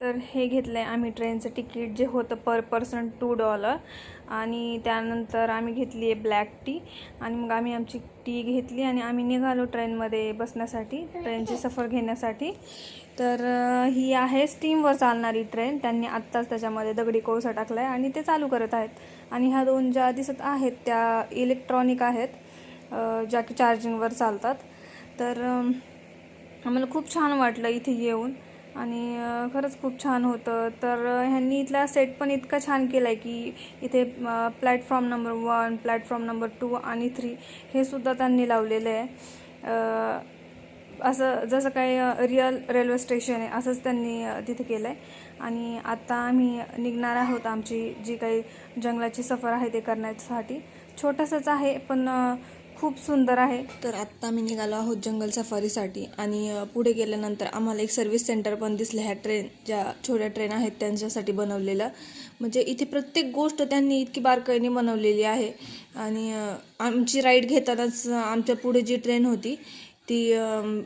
तर हे घेतलं आहे आम्ही ट्रेनचं तिकीट जे होतं पर पर्सन $2 आणि त्यानंतर आम्ही घेतली आहे ब्लॅक टी आणि मग आम्ही आमची टी घेतली आणि आम्ही निघालो ट्रेनमध्ये बसण्यासाठी, ट्रेनची सफर घेण्यासाठी। तर ही आहे स्टीमवर चालणारी ट्रेन। त्यांनी आत्ताच त्याच्यामध्ये दगडी कोळसा टाकला आहे आणि ते चालू करत आहेत आणि ह्या दोन ज्या दिसत आहेत त्या इलेक्ट्रॉनिक आहेत, ज्या की चार्जिंगवर चालतात। तर आम्हाला खूप छान वाटलं इथे येऊन आणि खरंच खूप छान होतं। तर ह्यांनी इथला सेट पण इतका छान केला आहे की इथे प्लॅटफॉर्म नंबर 1, प्लॅटफॉर्म नंबर 2 आणि 3 हे सुद्धा त्यांनी लावलेलं आहे। असं जसं काही रिअल रेल्वे स्टेशन आहे असंच त्यांनी तिथे केलं आहे। आणि आता आम्ही निघणार आहोत आमची जी काही जंगलाची सफर आहे ते करण्यासाठी। छोटंसंच आहे पण खूप सुंदर आहे। तर आत्ता आम्ही निघालो आहोत जंगल सफारीसाठी आणि पुढे गेल्यानंतर आम्हाला एक सर्व्हिस सेंटर पण दिसलं। ह्या ट्रेन ज्या छोट्या ट्रेन आहेत त्यांच्यासाठी बनवलेलं, म्हणजे इथे प्रत्येक गोष्ट त्यांनी इतकी बारकाईने बनवलेली आहे। आणि आमची राईड घेतानाच आमच्या पुढे जी ट्रेन होती ती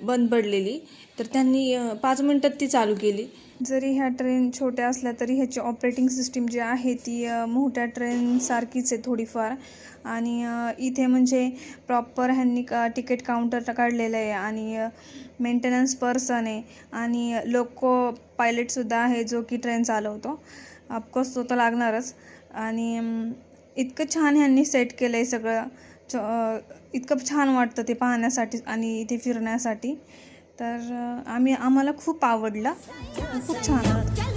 बंद पडलेली, तर त्यांनी 5 मिनिटात ती चालू केली। जरी ह्या ट्रेन छोट्या असल्या तरी ह्याची ऑपरेटिंग सिस्टीम जी आहे ती मोठ्या ट्रेनसारखीच आहे थोडीफार। आणि इथे म्हणजे प्रॉपर ह्यांनी तिकीट काउंटर काढलेलं आहे आणि मेंटेनन्स पर्सन आहे आणि लोको पायलटसुद्धा आहे जो की ट्रेन चालवतो। ऑफकोर्स तो तर लागणारच। आणि इतकं छान ह्यांनी सेट केलं आहे सगळं, इतकं छान वाटतं ते पाहण्यासाठी आणि इथे फिरण्यासाठी। तर आम्हाला खूप आवडलं, खूप छान वाटतं।